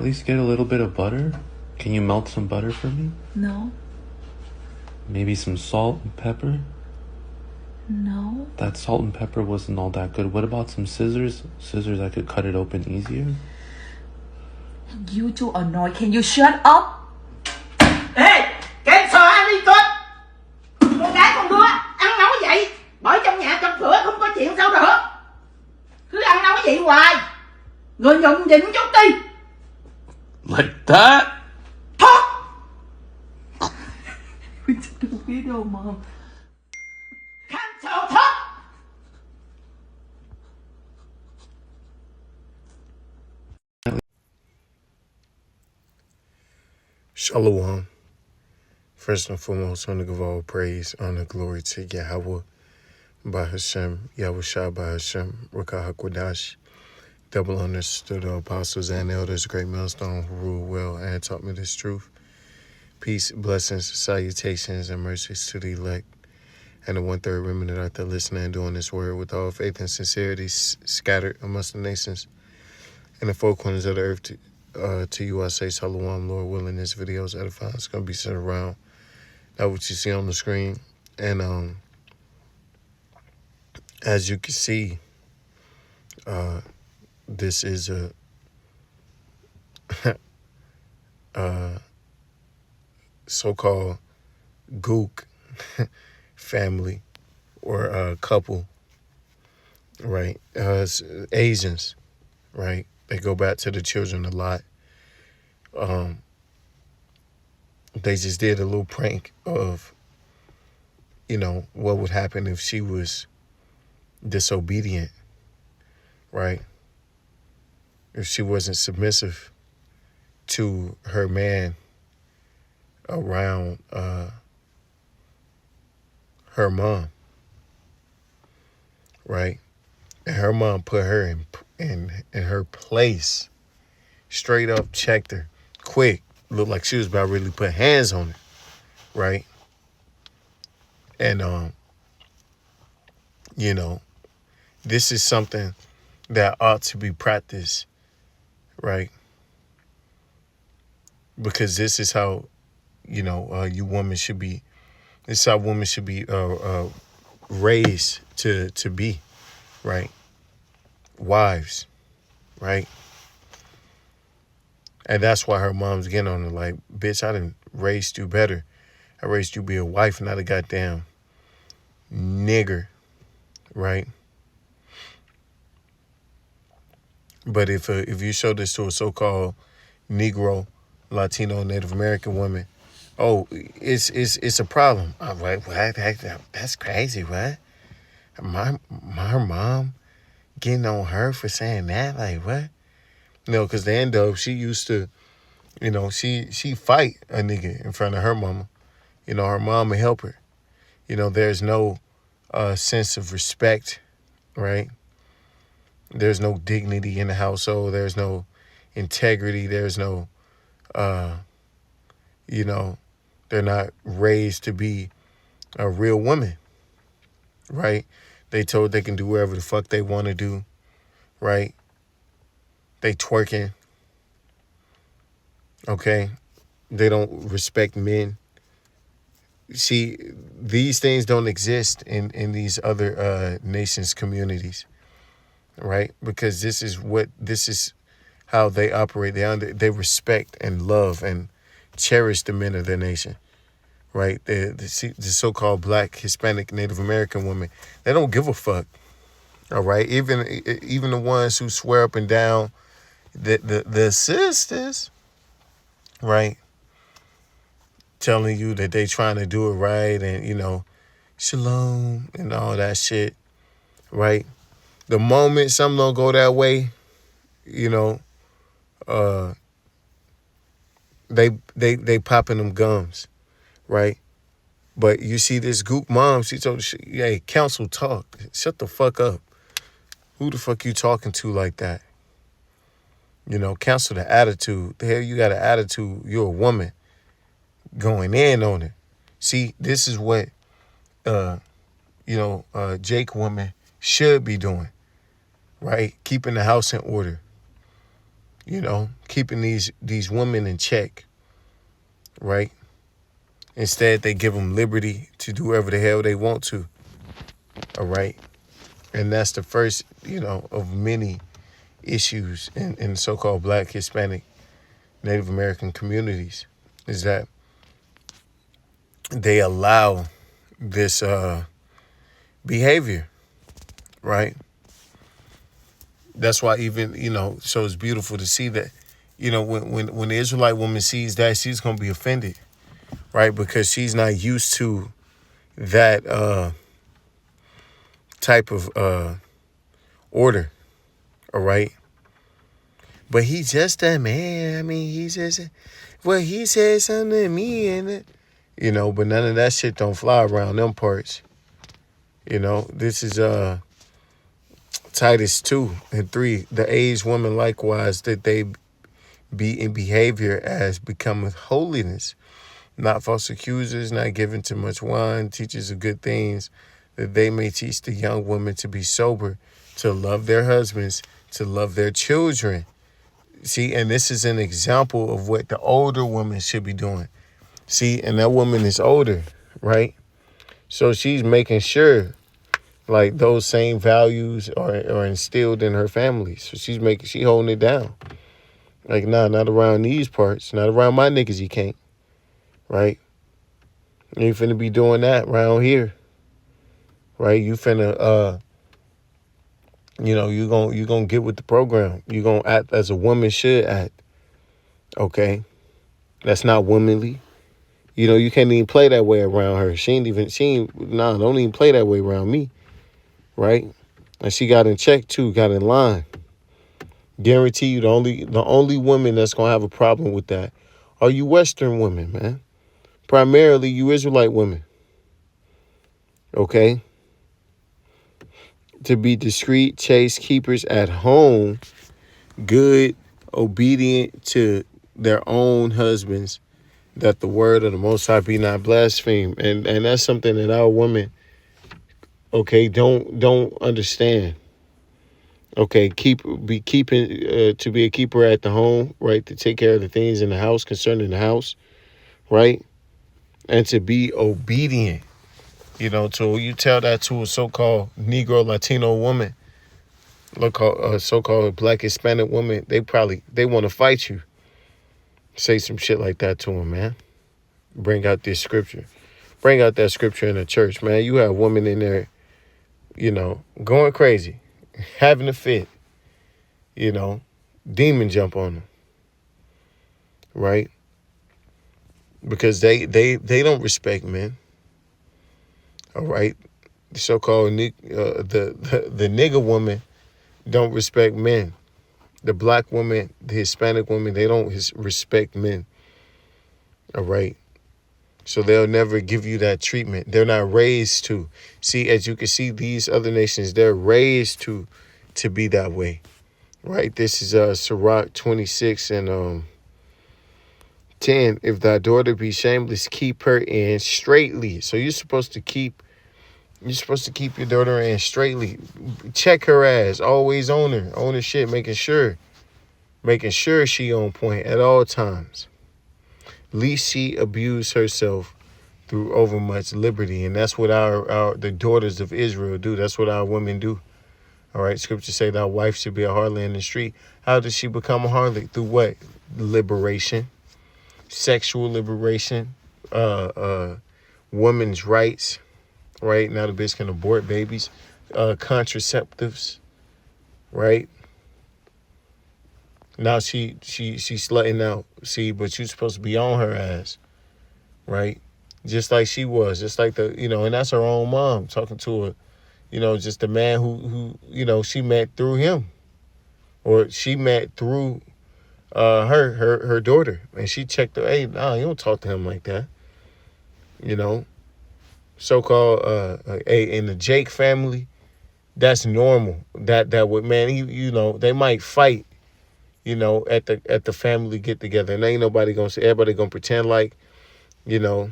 At least get a little bit of butter. Can you melt some butter for me? No. Maybe some salt and pepper? No. That salt and pepper wasn't all that good. What about some scissors? Scissors, I could cut it open easier. You too annoyed. Can you shut up? Ê, cái sò ăn đi con. Con gái con đứa ăn nấu vậy. Bởi trong nhà trong cửa không có chuyện sao được. Cứ ăn nấu vậy hoài. Người nhụng nhịn chút đi. Like that? Thôi. We did a video, Mom. Cancel thôi. Shalom. First and foremost, I want to give all praise, honor, glory to Yahweh, by Hashem, Yahushua by Hashem, Rakah HaKodash, double honors to the apostles and elders, great millstone who rule well and taught me this truth. Peace, blessings, salutations, and mercies to the elect, and the 1/3 remnant out there listening and doing this word with all faith and sincerity scattered amongst the nations and the four corners of the earth. To you I say Shalom, Lord willing, this video is edifying. It's going to be sent around. That's what you see on the screen. And as you can see, this is a so-called gook family or a couple, right? It's Asians, right? They go back to the children a lot. They just did a little prank of, what would happen if she was disobedient, right? If she wasn't submissive to her man around her mom, right? And her mom put her in her place, straight up checked her quick. Looked like she was about to really put hands on her, right? And this is something that ought to be practiced, right? Because this is how you women should be. This is how women should be raised to be, right? Wives, right? And that's why her mom's getting on her like, bitch, I done raised you better. I raised you to be a wife, not a goddamn nigger, right? But if you show this to a so-called Negro, Latino, Native American woman, oh, it's a problem. I'm like, what? That's crazy, what? My mom getting on her for saying that? Like, what? Because the end of, she used to, she fight a nigga in front of her mama. Her mom would help her. There's no sense of respect, right? There's no dignity in the household. There's no integrity. There's no, they're not raised to be a real woman, right? They told they can do whatever the fuck they want to do, right? They twerking, okay? They don't respect men. See, these things don't exist in these other nations' communities, right? Because this is how they operate. They respect and love and cherish the men of their nation, right? The so-called Black, Hispanic, Native American women, they don't give a fuck, all right? Even the ones who swear up and down, the sisters, right, telling you that they trying to do it right and, shalom and all that shit, right? The moment something don't go that way, they popping them gums, right? But you see this gook mom, she told, hey, counsel talk. Shut the fuck up. Who the fuck you talking to like that? Counsel the attitude. The hell you got an attitude. You're a woman going in on it. See, this is what, Jake woman should be doing, right? Keeping the house in order. keeping these women in check, right? Instead, they give them liberty to do whatever the hell they want to, all right? And that's the first, of many issues in so-called Black, Hispanic, Native American communities, is that they allow this behavior, right? That's why even, so it's beautiful to see that, when the Israelite woman sees that, she's going to be offended, right? Because she's not used to that type of order, all right? But he's just a man. I mean, he said something to me, and but none of that shit don't fly around them parts. This is Titus 2:3. The aged woman likewise, that they be in behavior as becometh holiness, not false accusers, not given to much wine, teachers of good things, that they may teach the young women to be sober, to love their husbands, to love their children. See, and this is an example of what the older woman should be doing. See, and that woman is older, right? So she's making sure, like, those same values are instilled in her family. So she holding it down. Like, nah, not around these parts. Not around my niggas, you can't. Right? You ain't finna be doing that around here. Right? You finna, you gonna get with the program. You gonna act as a woman should act. Okay? That's not womanly. You can't even play that way around her. Don't even play that way around me. Right? And she got in check too, got in line. Guarantee you the only women that's gonna have a problem with that are you Western women, man. Primarily you Israelite women. Okay? To be discreet, chaste keepers at home, good, obedient to their own husbands, that the word of the Most High be not blasphemed. And that's something that our women, okay, don't understand. Okay, to be a keeper at the home, right? To take care of the things in the house, concerning the house, right? And to be obedient. So you tell that to a so-called Negro Latino woman, so-called Black Hispanic woman, they want to fight you. Say some shit like that to them, man. Bring out this scripture. Bring out that scripture in the church, man. You have women in there, going crazy, having a fit, demon jump on them, right? Because they don't respect men. All right, the so-called the nigger woman don't respect men. The Black woman, the Hispanic woman, they don't respect men. All right, so they'll never give you that treatment. They're not raised to. See, as you can see, these other nations, they're raised to be that way. Right. This is Sirach 26 and 10. If thy daughter be shameless, keep her in straightly. So you're supposed to keep your daughter in straightly. Check her ass. Always own her shit, making sure she on point at all times. Least she abuse herself through overmuch liberty. And that's what the daughters of Israel do. That's what our women do. All right. Scripture say thy wife should be a harlot in the street. How does she become a harlot? Through what? Liberation. Sexual liberation. Women's rights. Right? Now the bitch can abort babies. Contraceptives. Right? Now she's slutting out. See, but you're supposed to be on her ass. Right? Just like she was. Just like and that's her own mom talking to her. Just a man who she met through him. Or she met through her daughter. And she checked her, hey, nah, you don't talk to him like that. So-called in the Jake family, that's normal. That would, man, they might fight, at the family get together. And ain't nobody gonna say, everybody gonna pretend like, that's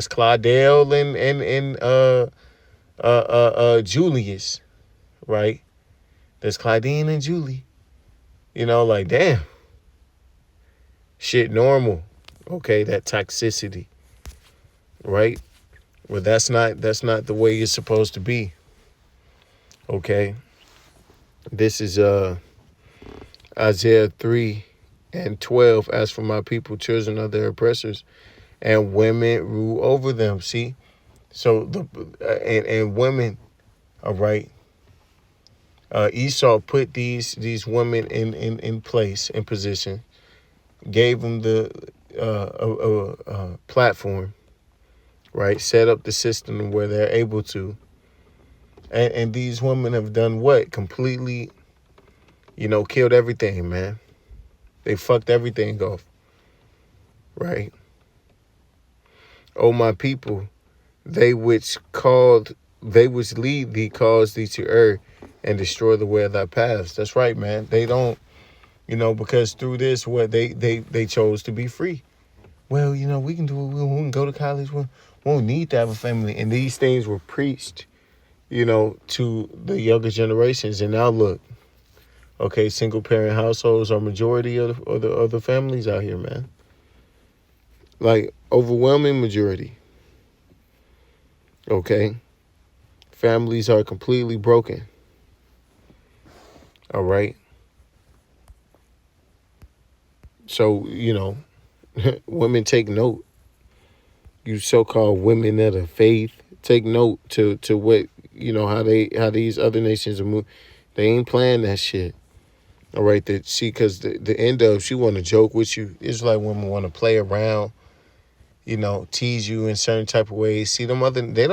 Claudel and Julius, right? There's Claudine and Julie. Like, damn, shit normal. Okay, that toxicity, right? Well, that's not the way it's supposed to be. Okay, this is Isaiah 3:12. As for my people, children of their oppressors, and women rule over them. See, so and women, all right. Esau put these women in place, in position, gave them the platform, right? Set up the system where they're able to. And these women have done what? Completely, killed everything, man. They fucked everything off, right? Oh, my people, they which lead thee, cause thee to err, and destroy the way of thy paths. That's right, man. They don't, because through this, what they chose to be free. Well, we can do it. We can go to college. We won't need to have a family. And these things were preached, to the younger generations. And now look, okay, single parent households are majority of the families out here, man. Like, overwhelming majority. Okay. Families are completely broken. All right. So, women, take note. You so-called women of the faith, take note to what, how these other nations are moving. They ain't playing that shit. All right. Because the end of, she want to joke with you. Israelite women want to play around, tease you in certain type of ways. See, them other, they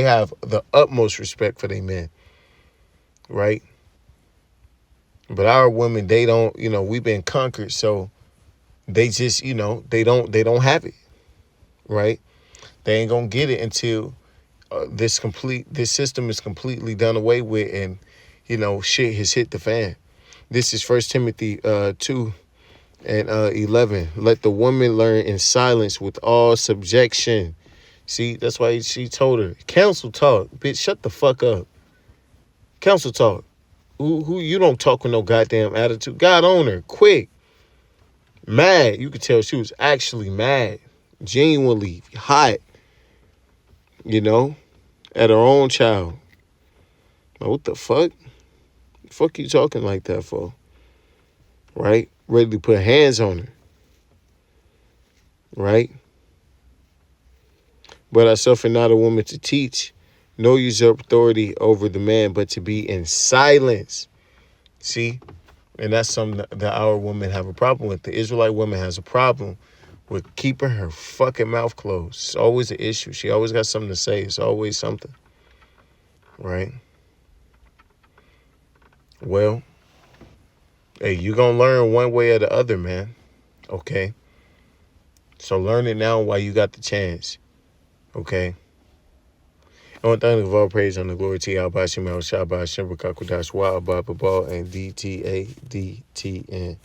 have the utmost respect for their men. Right. But our women, they don't, we've been conquered. So they just, they don't have it. Right. They ain't gonna get it until this system is completely done away with, and shit has hit the fan. This is 1 Timothy 2:11. Let the woman learn in silence with all subjection. See, that's why she told her, counsel talk, bitch, shut the fuck up. Counsel talk. Who you don't talk with no goddamn attitude. God on her, quick. Mad. You could tell she was actually mad. Genuinely hot. At her own child. Like, what the fuck? The fuck you talking like that for? Right? Ready to put hands on her. Right? But I suffer not a woman to teach, nor usurp authority over the man, but to be in silence. See? And that's something that our women have a problem with. The Israelite woman has a problem with keeping her fucking mouth closed. It's always an issue. She always got something to say. It's always something. Right? Well, hey, you gonna learn one way or the other, man. Okay? So learn it now while you got the chance. Okay? I want to thank all praise and the glory to Yahweh Shema Shabbat Shem Bakakudash Wa Abba Babal and DTADTN.